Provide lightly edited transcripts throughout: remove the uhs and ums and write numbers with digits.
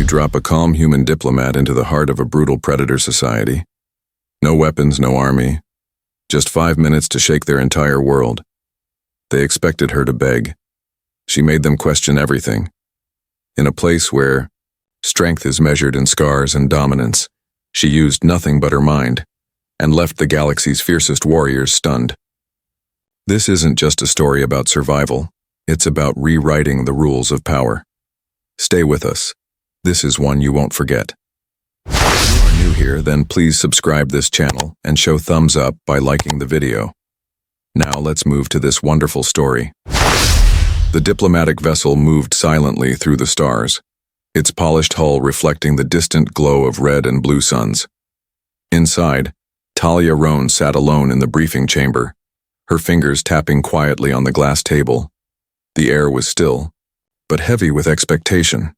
drop a calm human diplomat into the heart of a brutal predator society. No weapons, no army. Just 5 minutes to shake their entire world. They expected her to beg. She made them question everything. In a place where strength is measured in scars and dominance, she used nothing but her mind, and left the galaxy's fiercest warriors stunned. This isn't just a story about survival, it's about rewriting the rules of power. Stay with us. This is one you won't forget. If you are new here, then please subscribe this channel and show thumbs up by liking the video. Now let's move to this wonderful story. The diplomatic vessel moved silently through the stars, its polished hull reflecting the distant glow of red and blue suns. Inside, Talia Roan sat alone in the briefing chamber, her fingers tapping quietly on the glass table. The air was still, but heavy with expectation.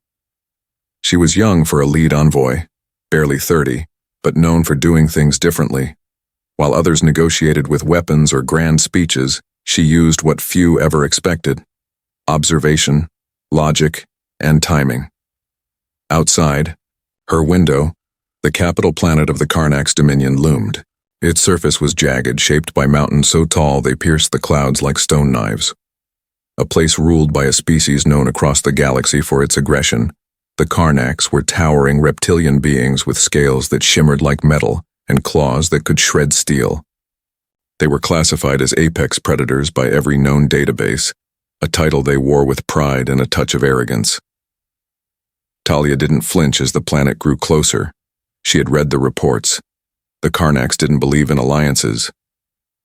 She was young for a lead envoy, barely 30, but known for doing things differently. While others negotiated with weapons or grand speeches, she used what few ever expected: observation, logic, and timing. Outside, her window, the capital planet of the Karnax Dominion, loomed. Its surface was jagged, shaped by mountains so tall they pierced the clouds like stone knives. A place ruled by a species known across the galaxy for its aggression, the Karnax were towering reptilian beings with scales that shimmered like metal and claws that could shred steel. They were classified as apex predators by every known database, a title they wore with pride and a touch of arrogance. Talia didn't flinch as the planet grew closer. She had read the reports. The Karnax didn't believe in alliances.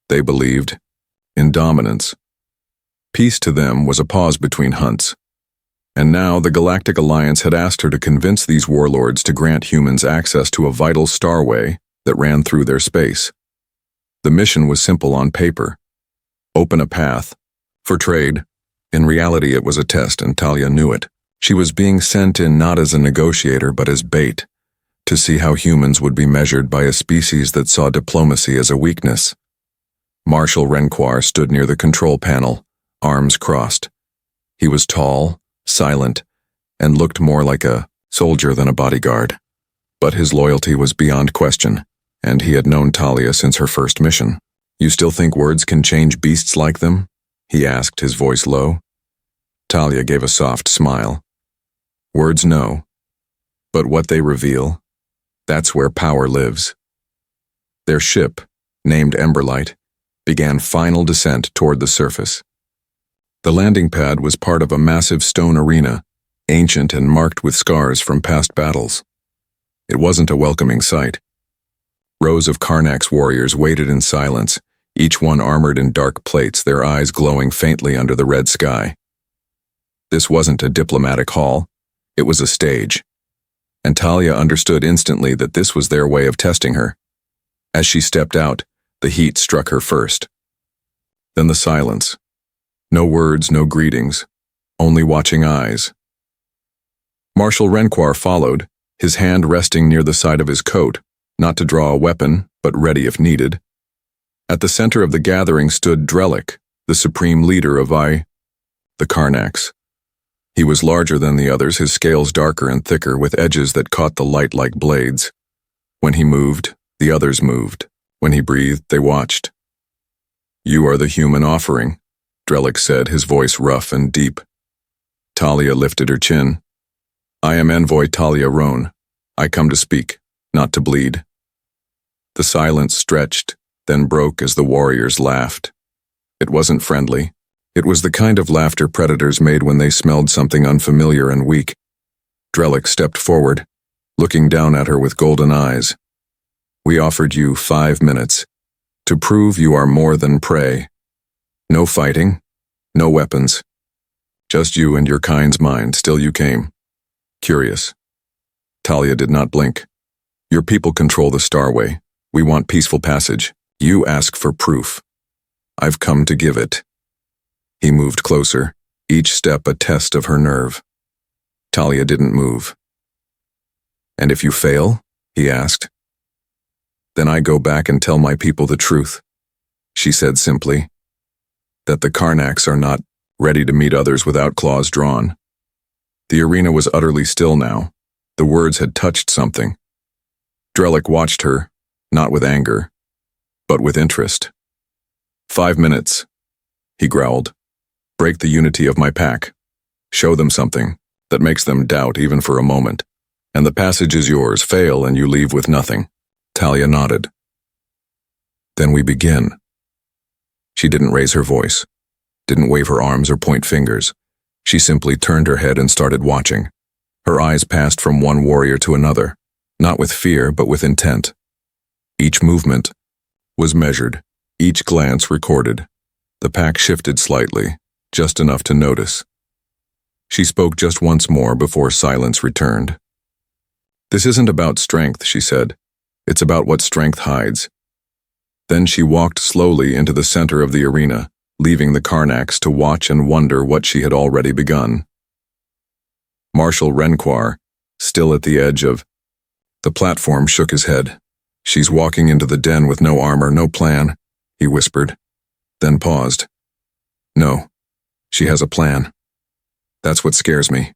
They believed in dominance. Peace to them was a pause between hunts. And now the Galactic Alliance had asked her to convince these warlords to grant humans access to a vital starway that ran through their space. The mission was simple on paper: open a path for trade. In reality, it was a test, and Talia knew it. She was being sent in not as a negotiator but as bait, to see how humans would be measured by a species that saw diplomacy as a weakness. Marshal Renquar stood near the control panel, arms crossed. He was tall, silent, and looked more like a soldier than a bodyguard. But his loyalty was beyond question, and he had known Talia since her first mission. "You still think words can change beasts like them?" he asked, his voice low. Talia gave a soft smile. "Words, no. But what they reveal, that's where power lives." Their ship, named Emberlight, began final descent toward the surface. The landing pad was part of a massive stone arena, ancient and marked with scars from past battles. It wasn't a welcoming sight. Rows of Karnax warriors waited in silence, each one armored in dark plates, their eyes glowing faintly under the red sky. This wasn't a diplomatic hall, it was a stage. And Talia understood instantly that this was their way of testing her. As she stepped out, the heat struck her first. Then the silence. No words, no greetings, only watching eyes. Marshal Renquar followed, his hand resting near the side of his coat, not to draw a weapon, but ready if needed. At the center of the gathering stood Drellick, the supreme leader of the Karnax. He was larger than the others, his scales darker and thicker, with edges that caught the light like blades. When he moved, the others moved. When he breathed, they watched. "You are the human offering," Drellick said, his voice rough and deep. Talia lifted her chin. "I am Envoy Talia Roan. I come to speak, not to bleed." The silence stretched, then broke as the warriors laughed. It wasn't friendly. It was the kind of laughter predators made when they smelled something unfamiliar and weak. Drellick stepped forward, looking down at her with golden eyes. "We offered you 5 minutes to prove you are more than prey. No fighting, no weapons. Just you and your kind's mind. Still you came. Curious." Talia did not blink. "Your people control the starway. We want peaceful passage. You ask for proof. I've come to give it." He moved closer, each step a test of her nerve. Talia didn't move. "And if you fail?" he asked. "Then I go back and tell my people the truth," she said simply. "That the Karnax are not ready to meet others without claws drawn." The arena was utterly still now. The words had touched something. Drellick watched her, not with anger, but with interest. 5 minutes, he growled. Break the unity of my pack. Show them something that makes them doubt even for a moment. And the passage is yours. Fail and you leave with nothing. Talia nodded. Then we begin. She didn't raise her voice, didn't wave her arms or point fingers. She simply turned her head and started watching. Her eyes passed from one warrior to another, not with fear but with intent. Each movement was measured, each glance recorded. The pack shifted slightly, just enough to notice. She spoke just once more before silence returned. This isn't about strength, she said. It's about what strength hides. Then she walked slowly into the center of the arena, leaving the Karnaks to watch and wonder what she had already begun. Marshal Renquar, still at the edge of the platform, shook his head. She's walking into the den with no armor, no plan, he whispered, then paused. No, she has a plan. That's what scares me.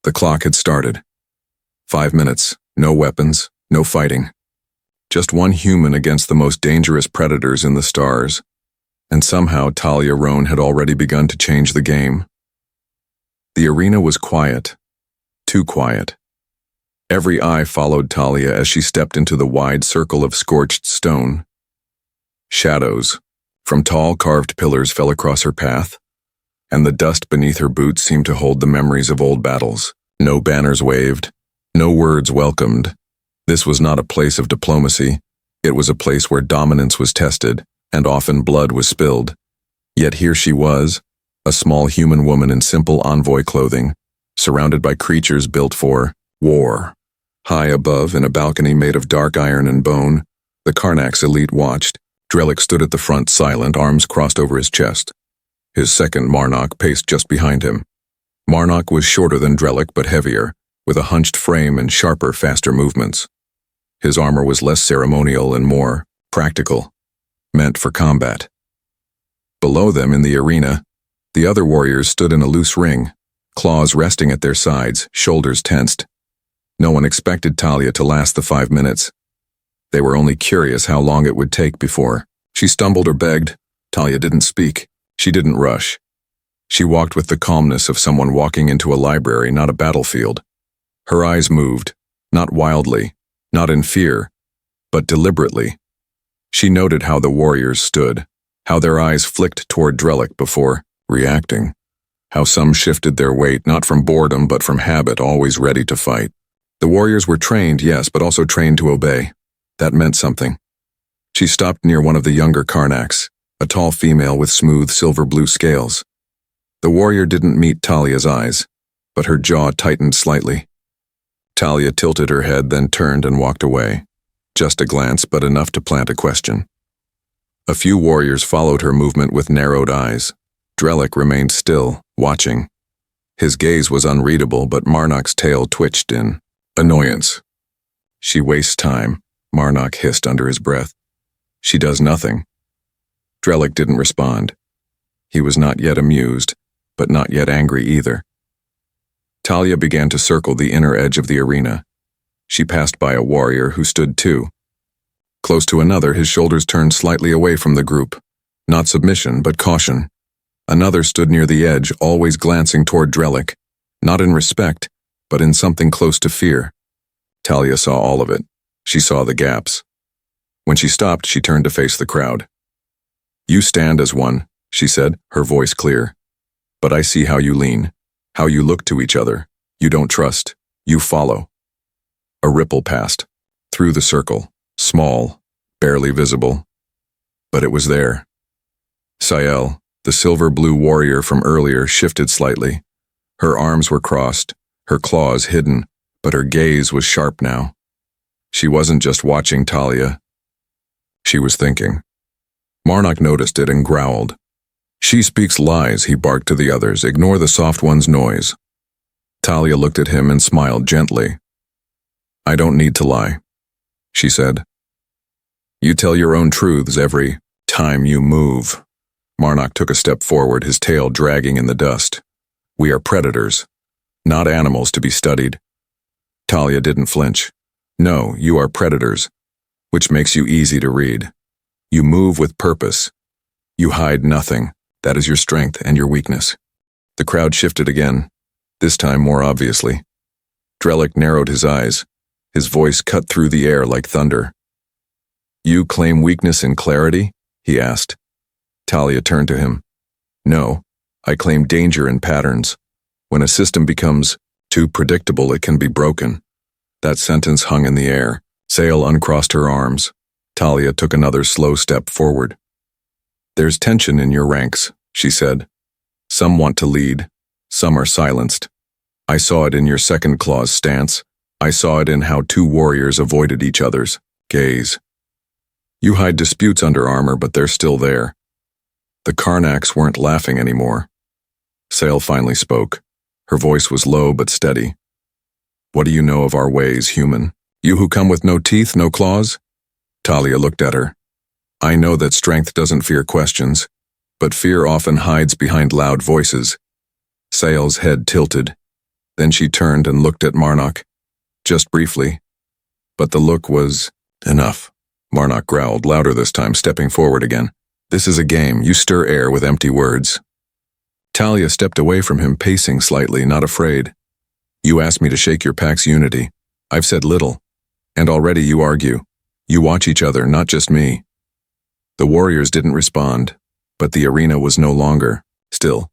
The clock had started. 5 minutes, no weapons, no fighting. Just one human against the most dangerous predators in the stars. And somehow Talia Roan had already begun to change the game. The arena was quiet, too quiet. Every eye followed Talia as she stepped into the wide circle of scorched stone. Shadows from tall carved pillars fell across her path, and the dust beneath her boots seemed to hold the memories of old battles. No banners waved, no words welcomed. This was not a place of diplomacy. It was a place where dominance was tested, and often blood was spilled. Yet here she was, a small human woman in simple envoy clothing, surrounded by creatures built for war. High above, in a balcony made of dark iron and bone, the Karnaks elite watched. Drellick stood at the front, silent, arms crossed over his chest. His second Marnock paced just behind him. Marnock was shorter than Drellick but heavier, with a hunched frame and sharper, faster movements. His armor was less ceremonial and more practical, meant for combat. Below them in the arena, the other warriors stood in a loose ring, claws resting at their sides, shoulders tensed. No one expected Talia to last the 5 minutes. They were only curious how long it would take before she stumbled or begged. Talia didn't speak. She didn't rush. She walked with the calmness of someone walking into a library, not a battlefield. Her eyes moved, not wildly, not in fear, but deliberately. She noted how the warriors stood, how their eyes flicked toward Drellick before reacting, how some shifted their weight, not from boredom but from habit, always ready to fight. The warriors were trained, yes, but also trained to obey. That meant something. She stopped near one of the younger Karnaks, a tall female with smooth silver-blue scales. The warrior didn't meet Talia's eyes, but her jaw tightened slightly. Talia tilted her head, then turned and walked away. Just a glance, but enough to plant a question. A few warriors followed her movement with narrowed eyes. Drellick remained still, watching. His gaze was unreadable, but Marnock's tail twitched in annoyance. She wastes time, Marnock hissed under his breath. She does nothing. Drellick didn't respond. He was not yet amused, but not yet angry either. Talia began to circle the inner edge of the arena. She passed by a warrior who stood too. Close to another, his shoulders turned slightly away from the group. Not submission, but caution. Another stood near the edge, always glancing toward Drellick, not in respect, but in something close to fear. Talia saw all of it. She saw the gaps. When she stopped, she turned to face the crowd. You stand as one, she said, her voice clear. But I see how you lean, how you look to each other. You don't trust. You follow. A ripple passed, through the circle, small, barely visible. But it was there. Sael, the silver-blue warrior from earlier, shifted slightly. Her arms were crossed, her claws hidden, but her gaze was sharp now. She wasn't just watching Talia. She was thinking. Marnock noticed it and growled. She speaks lies, he barked to the others. Ignore the soft one's noise. Talia looked at him and smiled gently. I don't need to lie, she said. You tell your own truths every time you move. Marnock took a step forward, his tail dragging in the dust. We are predators, not animals to be studied. Talia didn't flinch. No, you are predators, which makes you easy to read. You move with purpose. You hide nothing. That is your strength and your weakness. The crowd shifted again, this time more obviously. Drellick narrowed his eyes. His voice cut through the air like thunder. You claim weakness in clarity? He asked. Talia turned to him. No, I claim danger in patterns. When a system becomes too predictable, it can be broken. That sentence hung in the air. Sail uncrossed her arms. Talia took another slow step forward. There's tension in your ranks, she said. Some want to lead. Some are silenced. I saw it in your second claw's stance. I saw it in how two warriors avoided each other's gaze. You hide disputes under armor, but they're still there. The Karnaks weren't laughing anymore. Sail finally spoke. Her voice was low but steady. What do you know of our ways, human? You who come with no teeth, no claws? Talia looked at her. I know that strength doesn't fear questions, but fear often hides behind loud voices. Sail's head tilted. Then she turned and looked at Marnock. Just briefly. But the look was enough. Marnock growled, louder this time, stepping forward again. This is a game. You stir air with empty words. Talia stepped away from him, pacing slightly, not afraid. You asked me to shake your pack's unity. I've said little. And already you argue. You watch each other, not just me. The warriors didn't respond, but the arena was no longer still.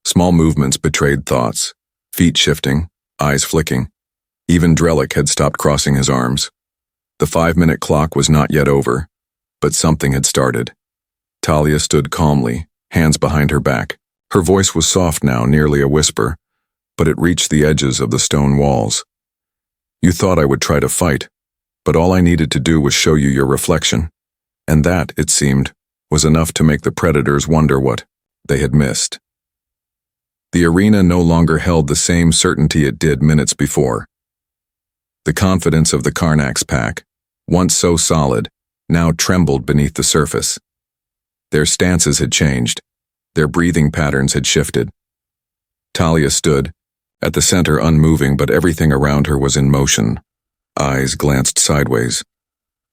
Small movements betrayed thoughts, feet shifting, eyes flicking. Even Drellick had stopped crossing his arms. The 5-minute clock was not yet over, but something had started. Talia stood calmly, hands behind her back. Her voice was soft now, nearly a whisper, but it reached the edges of the stone walls. You thought I would try to fight, but all I needed to do was show you your reflection, and that, it seemed, was enough to make the predators wonder what they had missed. The arena no longer held the same certainty it did minutes before. The confidence of the Karnak's pack, once so solid, now trembled beneath the surface. Their stances had changed. Their breathing patterns had shifted. Talia stood, at the center unmoving, but everything around her was in motion. Eyes glanced sideways.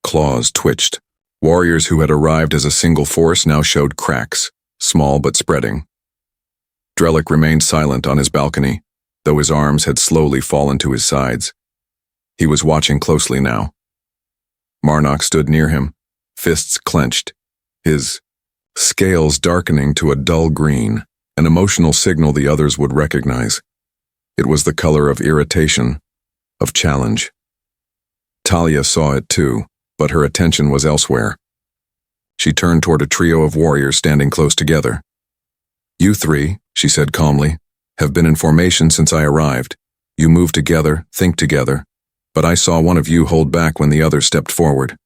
Claws twitched. Warriors who had arrived as a single force now showed cracks, small but spreading. Drellick remained silent on his balcony, though his arms had slowly fallen to his sides. He was watching closely now. Marnock stood near him, fists clenched, his scales darkening to a dull green, an emotional signal the others would recognize. It was the color of irritation, of challenge. Talia saw it too, but her attention was elsewhere. She turned toward a trio of warriors standing close together. You three, she said calmly, have been in formation since I arrived. You move together, think together, but I saw one of you hold back when the other stepped forward.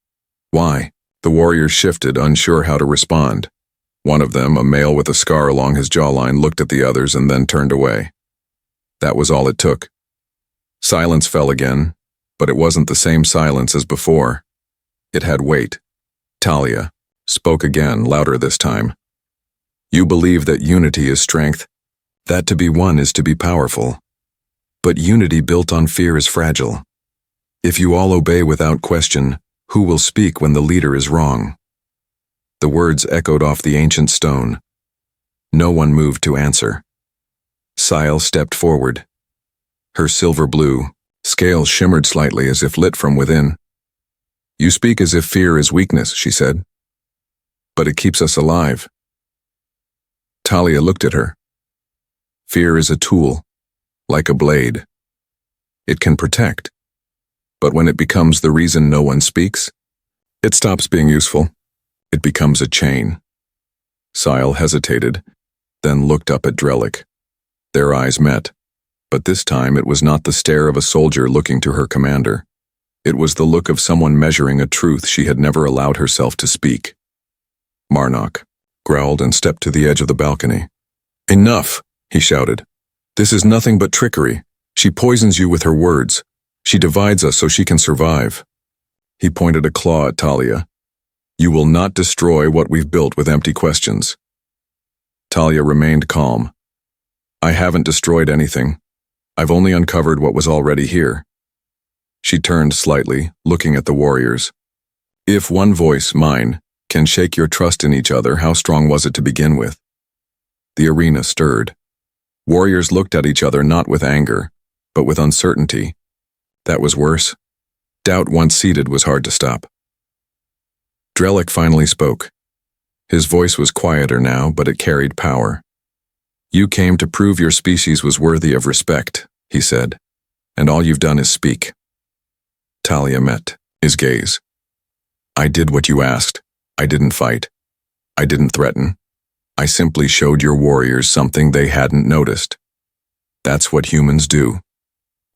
Why? The warriors shifted, unsure how to respond. One of them, a male with a scar along his jawline, looked at the others and then turned away. That was all it took. Silence fell again, but it wasn't the same silence as before. It had weight. Talia spoke again, louder this time. You believe that unity is strength, that to be one is to be powerful. But unity built on fear is fragile. If you all obey without question, who will speak when the leader is wrong? The words echoed off the ancient stone. No one moved to answer. Sail stepped forward. Her silver blue scales shimmered slightly as if lit from within. You speak as if fear is weakness, she said. But it keeps us alive. Talia looked at her. Fear is a tool, like a blade. It can protect. But when it becomes the reason no one speaks, it stops being useful. It becomes a chain. Sail hesitated, then looked up at Drellick. Their eyes met, but this time it was not the stare of a soldier looking to her commander. It was the look of someone measuring a truth she had never allowed herself to speak. Marnock growled and stepped to the edge of the balcony. Enough, he shouted. This is nothing but trickery. She poisons you with her words. She divides us so she can survive. He pointed a claw at Talia. You will not destroy what we've built with empty questions. Talia remained calm. I haven't destroyed anything. I've only uncovered what was already here. She turned slightly, looking at the warriors. If one voice, mine, can shake your trust in each other, how strong was it to begin with? The arena stirred. Warriors looked at each other not with anger, but with uncertainty. That was worse. Doubt once seated was hard to stop. Drellick finally spoke. His voice was quieter now, but it carried power. You came to prove your species was worthy of respect, he said, and all you've done is speak. Talia met his gaze. I did what you asked. I didn't fight. I didn't threaten. I simply showed your warriors something they hadn't noticed. That's what humans do.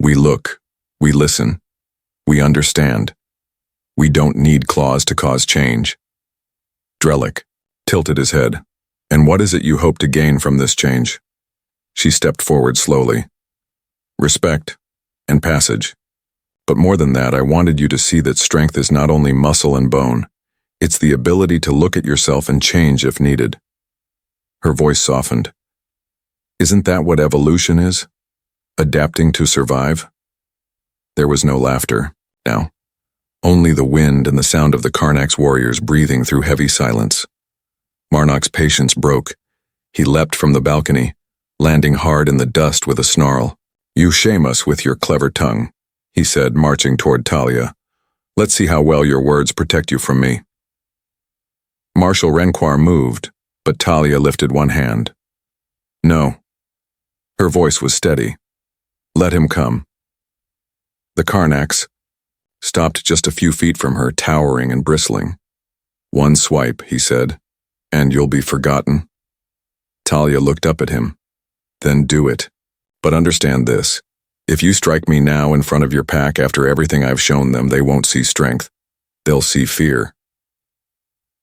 We look, we listen, we understand. We don't need claws to cause change. Drellick tilted his head. And what is it you hope to gain from this change? She stepped forward slowly. Respect and passage. But more than that, I wanted you to see that strength is not only muscle and bone. It's the ability to look at yourself and change if needed. Her voice softened. Isn't that what evolution is? Adapting to survive? There was no laughter, now. Only the wind and the sound of the Karnax warriors breathing through heavy silence. Marnock's patience broke. He leapt from the balcony, landing hard in the dust with a snarl. You shame us with your clever tongue, he said, marching toward Talia. Let's see how well your words protect you from me. Marshal Renquar moved, but Talia lifted one hand. No. Her voice was steady. Let him come. The Karnax stopped just a few feet from her, towering and bristling. One swipe, he said, and you'll be forgotten. Talia looked up at him. Then do it. But understand this. If you strike me now in front of your pack after everything I've shown them, they won't see strength. They'll see fear.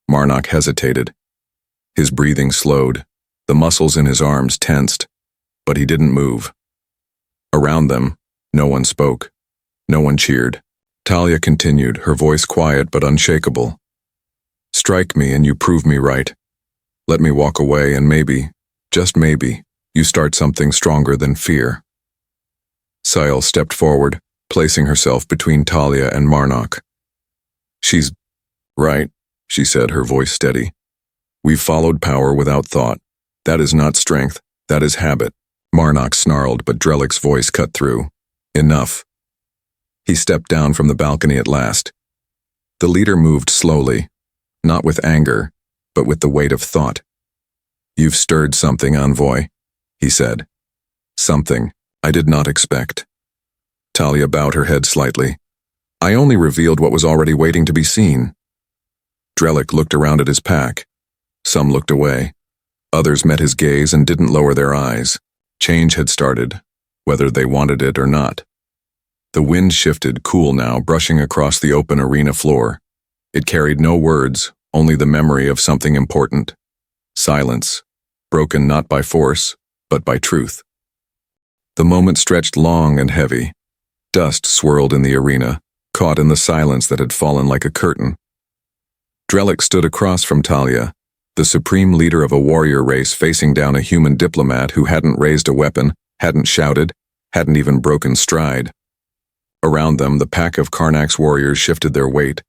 Marnock hesitated. His breathing slowed. The muscles in his arms tensed. But he didn't move. Around them, no one spoke. No one cheered. Talia continued, her voice quiet but unshakable. Strike me and you prove me right. Let me walk away and maybe, just maybe, you start something stronger than fear. Sile stepped forward, placing herself between Talia and Marnock. She's right, she said, her voice steady. We've followed power without thought. That is not strength, that is habit. Marnock snarled, but Drellick's voice cut through. Enough. He stepped down from the balcony at last. The leader moved slowly, not with anger, but with the weight of thought. You've stirred something, envoy, he said. Something I did not expect. Talia bowed her head slightly. I only revealed what was already waiting to be seen. Drellick looked around at his pack. Some looked away. Others met his gaze and didn't lower their eyes. Change had started, whether they wanted it or not. The wind shifted, cool now, brushing across the open arena floor. It carried no words, only the memory of something important. Silence, broken not by force, but by truth. The moment stretched long and heavy. Dust swirled in the arena, caught in the silence that had fallen like a curtain. Drellick stood across from Talia, the supreme leader of a warrior race facing down a human diplomat who hadn't raised a weapon, hadn't shouted, hadn't even broken stride. Around them, the pack of Karnax warriors shifted their weight,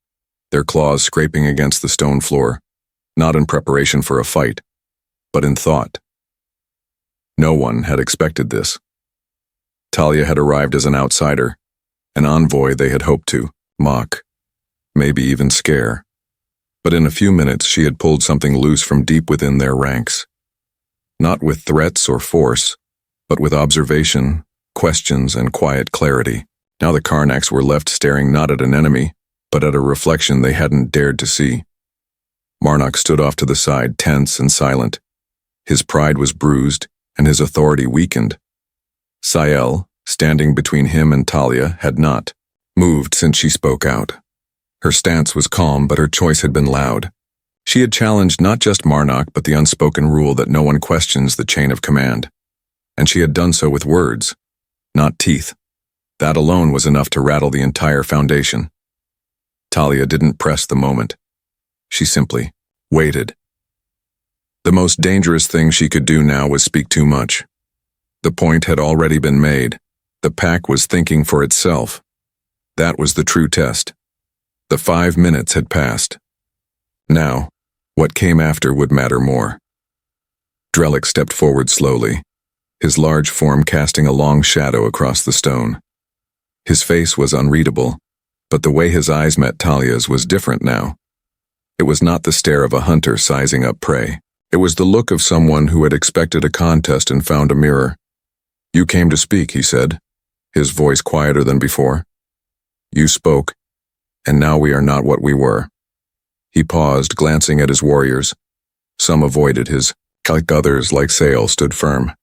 their claws scraping against the stone floor, not in preparation for a fight, but in thought. No one had expected this. Talia had arrived as an outsider, an envoy they had hoped to mock, maybe even scare. But in a few minutes she had pulled something loose from deep within their ranks. Not with threats or force, but with observation, questions, and quiet clarity. Now the Karnax were left staring not at an enemy, but at a reflection they hadn't dared to see. Marnock stood off to the side, tense and silent. His pride was bruised, and his authority weakened. Sael, standing between him and Talia, had not moved since she spoke out. Her stance was calm, but her choice had been loud. She had challenged not just Marnock, but the unspoken rule that no one questions the chain of command. And she had done so with words, not teeth. That alone was enough to rattle the entire foundation. Talia didn't press the moment. She simply waited. The most dangerous thing she could do now was speak too much. The point had already been made. The pack was thinking for itself. That was the true test. The 5 minutes had passed. Now, what came after would matter more. Drellick stepped forward slowly, his large form casting a long shadow across the stone. His face was unreadable, but the way his eyes met Talia's was different now. It was not the stare of a hunter sizing up prey. It was the look of someone who had expected a contest and found a mirror. "You came to speak," he said, his voice quieter than before. "You spoke, and now we are not what we were." He paused, glancing at his warriors. Some avoided his, like others, like Sale, stood firm.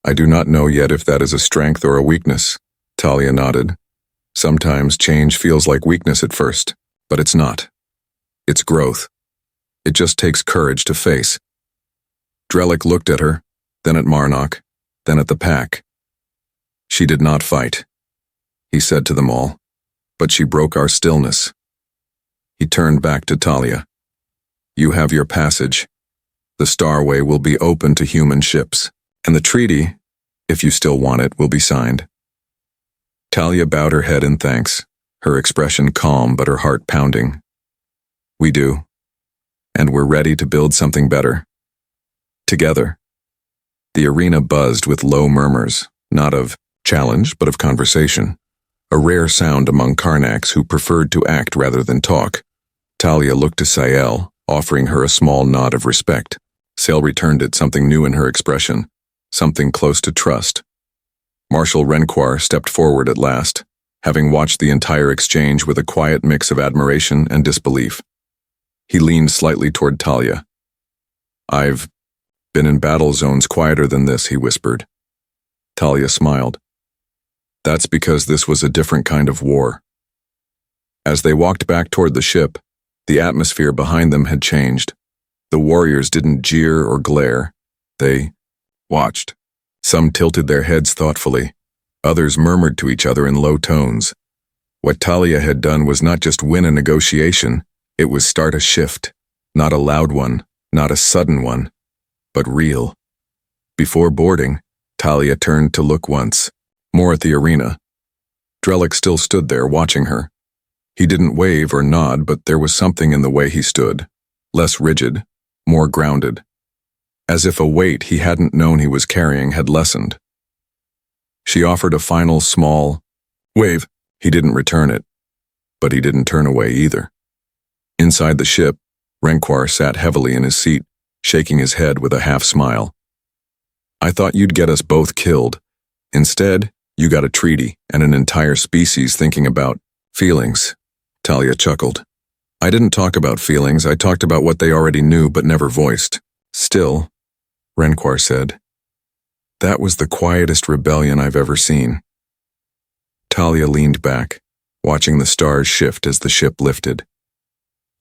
"I do not know yet if that is a strength or a weakness," Talia nodded. "Sometimes change feels like weakness at first, but it's not. It's growth. It just takes courage to face." Drellick looked at her, then at Marnock, then at the pack. "She did not fight," he said to them all, "but she broke our stillness." He turned back to Talia. "You have your passage. The Starway will be open to human ships, and the treaty, if you still want it, will be signed." Talia bowed her head in thanks, her expression calm but her heart pounding. "We do, and we're ready to build something better. Together." The arena buzzed with low murmurs, not of challenge but of conversation, a rare sound among Karnaks who preferred to act rather than talk. Talia looked to Sael, offering her a small nod of respect. Sael returned it, something new in her expression, something close to trust. Marshal Renquar stepped forward at last, having watched the entire exchange with a quiet mix of admiration and disbelief. He leaned slightly toward Talia. "I've been in battle zones quieter than this," he whispered. Talia smiled. "That's because this was a different kind of war." As they walked back toward the ship, the atmosphere behind them had changed. The warriors didn't jeer or glare. They watched. Some tilted their heads thoughtfully. Others murmured to each other in low tones. What Talia had done was not just win a negotiation, it was start a shift. Not a loud one, not a sudden one, but real. Before boarding, Talia turned to look once, more at the arena. Drellick still stood there watching her. He didn't wave or nod, but there was something in the way he stood, less rigid, more grounded, as if a weight he hadn't known he was carrying had lessened. She offered a final small wave. He didn't return it, but he didn't turn away either. Inside the ship, Renquar sat heavily in his seat, shaking his head with a half-smile. "I thought you'd get us both killed. Instead, you got a treaty and an entire species thinking about feelings," Talia chuckled. "I didn't talk about feelings, I talked about what they already knew but never voiced." "Still," Renquar said, "that was the quietest rebellion I've ever seen." Talia leaned back, watching the stars shift as the ship lifted.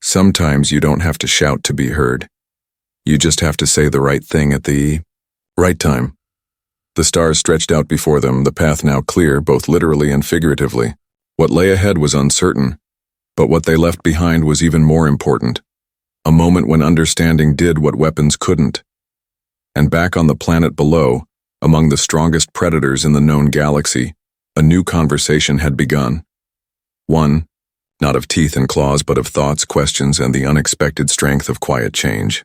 "Sometimes you don't have to shout to be heard. You just have to say the right thing at the right time." The stars stretched out before them, the path now clear, both literally and figuratively. What lay ahead was uncertain, but what they left behind was even more important. A moment when understanding did what weapons couldn't. And back on the planet below, among the strongest predators in the known galaxy, a new conversation had begun. One, not of teeth and claws, but of thoughts, questions, and the unexpected strength of quiet change.